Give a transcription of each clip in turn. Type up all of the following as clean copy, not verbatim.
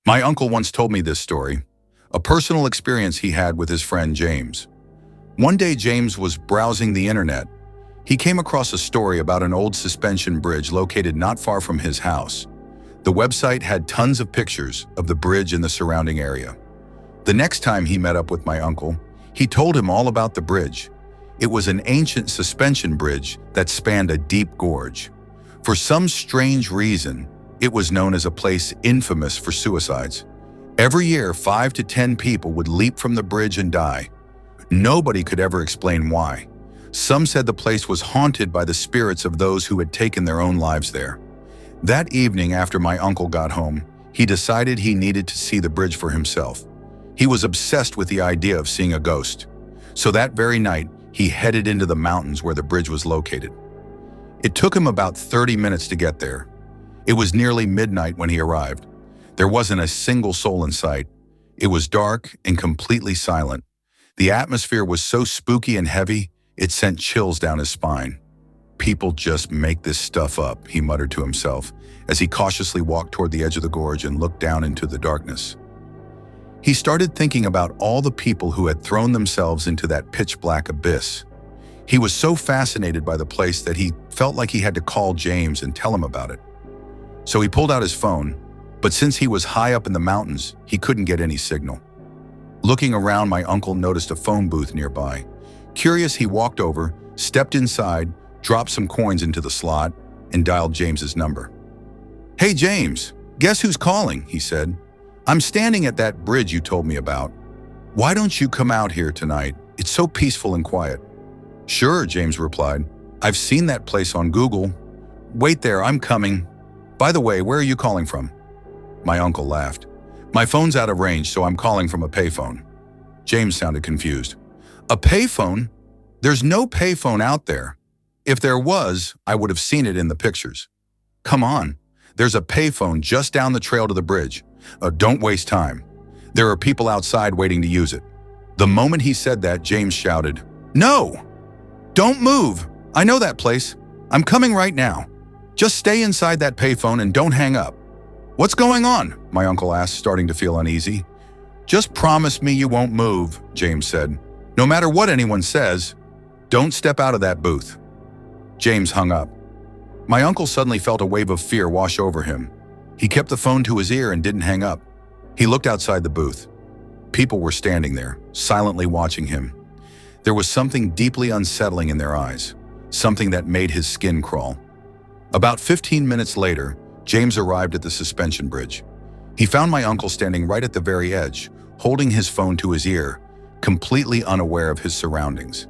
My uncle once told me this story, a personal experience he had with his friend James. One day James was browsing the internet. He came across a story about an old suspension bridge located not far from his house. The website had tons of pictures of the bridge and the surrounding area. The next time he met up with my uncle, he told him all about the bridge. It was an ancient suspension bridge that spanned a deep gorge. For some strange reason, it was known as a place infamous for suicides. Every year, 5 to 10 people would leap from the bridge and die. Nobody could ever explain why. Some said the place was haunted by the spirits of those who had taken their own lives there. That evening, after my uncle got home, he decided he needed to see the bridge for himself. He was obsessed with the idea of seeing a ghost. So that very night, he headed into the mountains where the bridge was located. It took him about 30 minutes to get there. It was nearly midnight when he arrived. There wasn't a single soul in sight. It was dark and completely silent. The atmosphere was so spooky and heavy, it sent chills down his spine. "People just make this stuff up," he muttered to himself as he cautiously walked toward the edge of the gorge and looked down into the darkness. He started thinking about all the people who had thrown themselves into that pitch-black abyss. He was so fascinated by the place that he felt like he had to call James and tell him about it. So he pulled out his phone, but since he was high up in the mountains, he couldn't get any signal. Looking around, my uncle noticed a phone booth nearby. Curious, he walked over, stepped inside, dropped some coins into the slot, and dialed James's number. "Hey James, guess who's calling?" he said. "I'm standing at that bridge you told me about. Why don't you come out here tonight? It's so peaceful and quiet." "Sure," James replied. "I've seen that place on Google. Wait there, I'm coming. By the way, where are you calling from?" My uncle laughed. "My phone's out of range, so I'm calling from a payphone." James sounded confused. "A payphone? There's no payphone out there. If there was, I would have seen it in the pictures." "Come on, there's a payphone just down the trail to the bridge. Don't waste time. There are people outside waiting to use it." The moment he said that, James shouted, "No! Don't move! I know that place. I'm coming right now. Just stay inside that payphone and don't hang up." "What's going on?" my uncle asked, starting to feel uneasy. "Just promise me you won't move," James said. "No matter what anyone says, don't step out of that booth." James hung up. My uncle suddenly felt a wave of fear wash over him. He kept the phone to his ear and didn't hang up. He looked outside the booth. People were standing there, silently watching him. There was something deeply unsettling in their eyes, something that made his skin crawl. About 15 minutes later, James arrived at the suspension bridge. He found my uncle standing right at the very edge, holding his phone to his ear, completely unaware of his surroundings.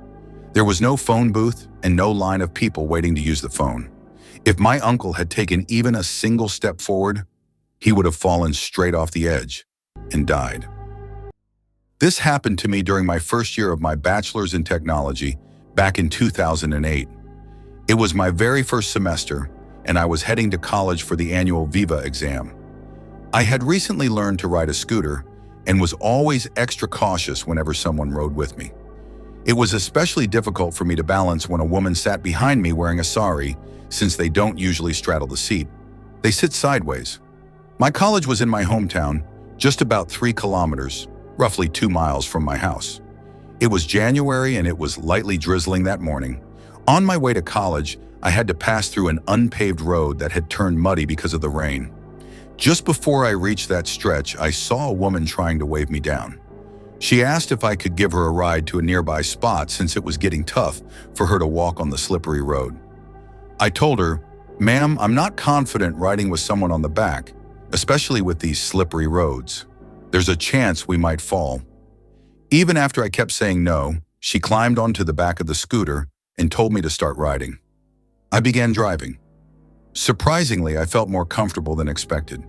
There was no phone booth and no line of people waiting to use the phone. If my uncle had taken even a single step forward, he would have fallen straight off the edge and died. This happened to me during my first year of my bachelor's in technology back in 2008. It was my very first semester, and I was heading to college for the annual Viva exam. I had recently learned to ride a scooter and was always extra cautious whenever someone rode with me. It was especially difficult for me to balance when a woman sat behind me wearing a sari, since they don't usually straddle the seat. They sit sideways. My college was in my hometown, just about 3 kilometers, roughly 2 miles from my house. It was January and it was lightly drizzling that morning. On my way to college, I had to pass through an unpaved road that had turned muddy because of the rain. Just before I reached that stretch, I saw a woman trying to wave me down. She asked if I could give her a ride to a nearby spot since it was getting tough for her to walk on the slippery road. I told her, "Ma'am, I'm not confident riding with someone on the back, especially with these slippery roads. There's a chance we might fall." Even after I kept saying no, she climbed onto the back of the scooter and told me to start riding. I began driving. Surprisingly, I felt more comfortable than expected.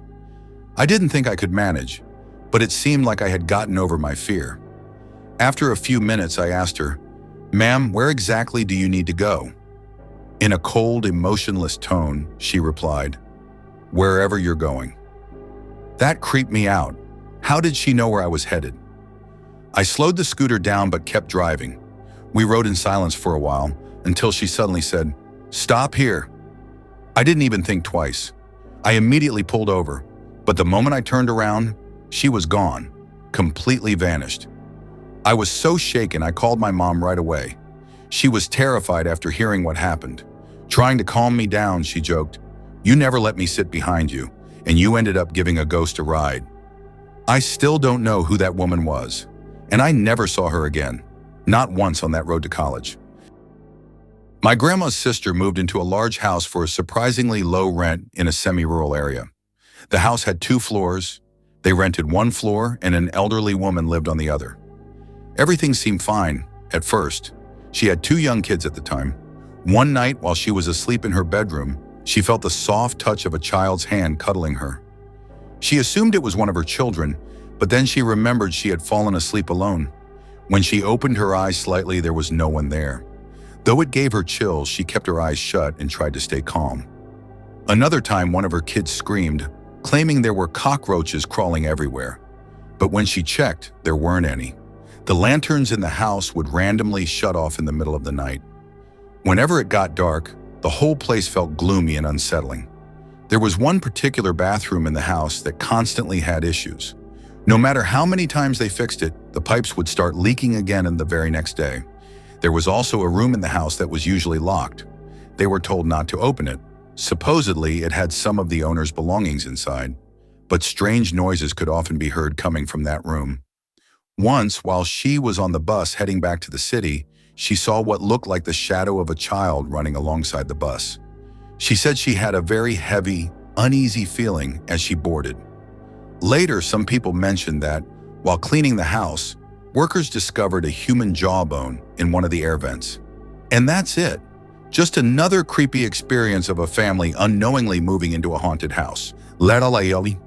I didn't think I could manage, but it seemed like I had gotten over my fear. After a few minutes, I asked her, "Ma'am, where exactly do you need to go?" In a cold, emotionless tone, she replied, "Wherever you're going." That creeped me out. How did she know where I was headed? I slowed the scooter down but kept driving. We rode in silence for a while until she suddenly said, "Stop here." I didn't even think twice. I immediately pulled over. But the moment I turned around, she was gone, completely vanished. I was so shaken I called my mom right away. She was terrified after hearing what happened. Trying to calm me down, she joked, "You never let me sit behind you, and you ended up giving a ghost a ride." I still don't know who that woman was, and I never saw her again, not once on that road to college. My grandma's sister moved into a large house for a surprisingly low rent in a semi-rural area. The house had 2 floors. They rented 1 floor, and an elderly woman lived on the other. Everything seemed fine at first. She had 2 young kids at the time. One night, while she was asleep in her bedroom, she felt the soft touch of a child's hand cuddling her. She assumed it was one of her children, but then she remembered she had fallen asleep alone. When she opened her eyes slightly, there was no one there. Though it gave her chills, she kept her eyes shut and tried to stay calm. Another time, one of her kids screamed, claiming there were cockroaches crawling everywhere. But when she checked, there weren't any. The lanterns in the house would randomly shut off in the middle of the night. Whenever it got dark, the whole place felt gloomy and unsettling. There was one particular bathroom in the house that constantly had issues. No matter how many times they fixed it, the pipes would start leaking again in the very next day. There was also a room in the house that was usually locked. They were told not to open it. Supposedly, it had some of the owner's belongings inside, but strange noises could often be heard coming from that room. Once, while she was on the bus heading back to the city, she saw what looked like the shadow of a child running alongside the bus. She said she had a very heavy, uneasy feeling as she boarded. Later, some people mentioned that, while cleaning the house, workers discovered a human jawbone in one of the air vents. And that's it. Just another creepy experience of a family unknowingly moving into a haunted house. Leralaioli.